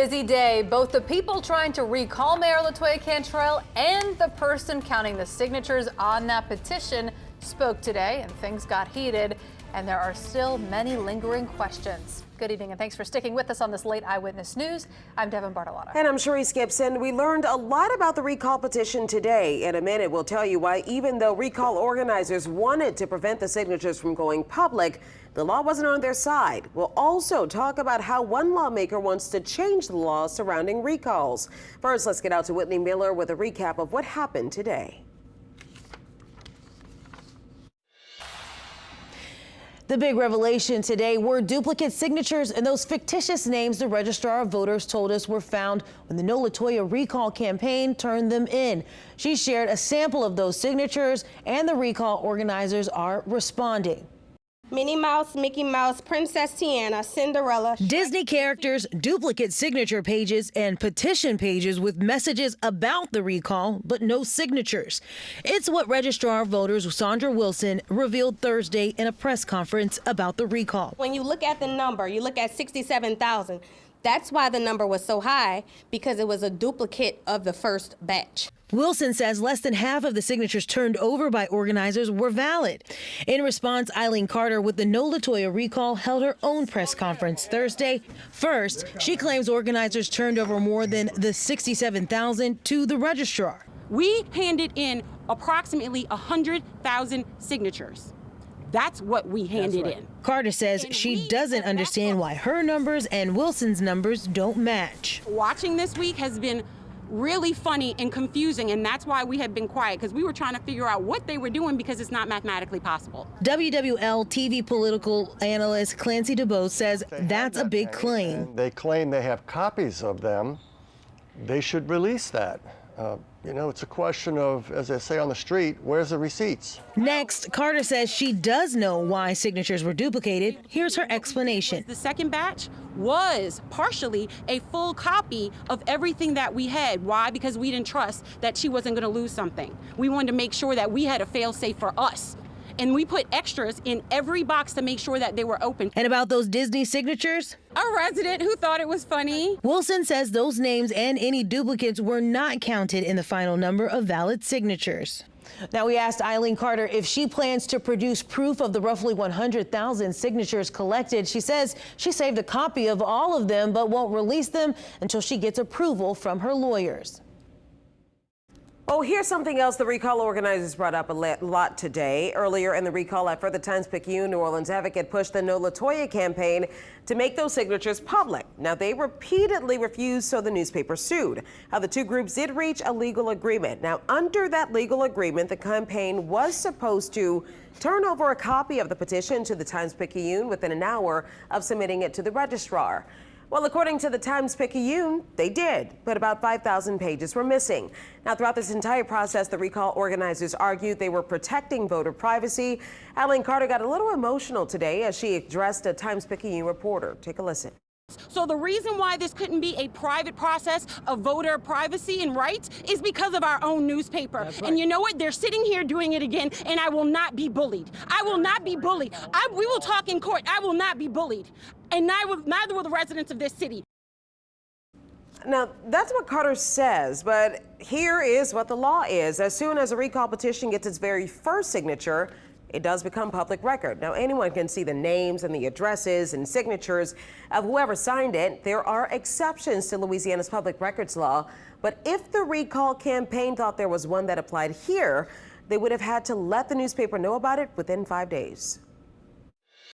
Busy day. Both the people trying to recall Mayor LaToya Cantrell and the person counting the signatures on that petition spoke today, and things got heated, and there are still many lingering questions. Good evening, and thanks for sticking with us on this late Eyewitness News. I'm Devin Bartolotta. And I'm Cherise Gibson. We learned a lot about the recall petition today. In a minute, we'll tell you why, even though recall organizers wanted to prevent the signatures from going public, the law wasn't on their side. We'll also talk about how one lawmaker wants to change the law surrounding recalls. First, let's get out to Whitney Miller with a recap of what happened today. The big revelation today were duplicate signatures and those fictitious names the Registrar of Voters told us were found when the No LaToya recall campaign turned them in. She shared a sample of those signatures, and the recall organizers are responding. Minnie Mouse, Mickey Mouse, Princess Tiana, Cinderella. Disney characters, duplicate signature pages, and petition pages with messages about the recall, but no signatures. It's what Registrar of Voters Sandra Wilson revealed Thursday in a press conference about the recall. When you look at the number, you look at 67,000. That's why the number was so high, because it was a duplicate of the first batch. Wilson says less than half of the signatures turned over by organizers were valid. In response, Eileen Carter with the No LaToya recall held her own press conference Thursday. First, she claims organizers turned over more than the 67,000 to the registrar. We handed in approximately 100,000 signatures. That's what we handed in. Carter says she doesn't understand why her numbers and Wilson's numbers don't match. Watching this week has been really funny and confusing, and that's why we have been quiet, because we were trying to figure out what they were doing, because it's not mathematically possible. WWL TV political analyst Clancy DeBose says that's a big claim. They claim they have copies of them. They should release that. You know, it's a question of, as they say on the street, where's the receipts? Next, Carter says she does know why signatures were duplicated. Here's her explanation. The second batch was partially a full copy of everything that we had. Why? Because we didn't trust that she wasn't going to lose something. We wanted to make sure that we had a fail-safe for us. And we put extras in every box to make sure that they were open. And about those Disney signatures? A resident who thought it was funny. Wilson says those names and any duplicates were not counted in the final number of valid signatures. Now, we asked Eileen Carter if she plans to produce proof of the roughly 100,000 signatures collected. She says she saved a copy of all of them, but won't release them until she gets approval from her lawyers. Oh, here's something else the recall organizers brought up a lot today. Earlier in the recall effort, the Times-Picayune New Orleans Advocate pushed the No LaToya campaign to make those signatures public. Now, they repeatedly refused, so the newspaper sued. How the two groups did reach a legal agreement. Now, under that legal agreement, the campaign was supposed to turn over a copy of the petition to the Times-Picayune within an hour of submitting it to the registrar. Well, according to the Times-Picayune, they did, but about 5,000 pages were missing. Now, throughout this entire process, the recall organizers argued they were protecting voter privacy. Eileen Carter got a little emotional today as she addressed a Times-Picayune reporter. Take a listen. So the reason why this couldn't be a private process of voter privacy and rights is because of our own newspaper. Right. And you know what? They're sitting here doing it again, and I will not be bullied. I will not be bullied. We will talk in court. I will not be bullied. And neither will the residents of this city. Now, that's what Carter says, but here is what the law is. As soon as a recall petition gets its very first signature, it does become public record. Now, anyone can see the names and the addresses and signatures of whoever signed it. There are exceptions to Louisiana's public records law, but if the recall campaign thought there was one that applied here, they would have had to let the newspaper know about it within 5 days.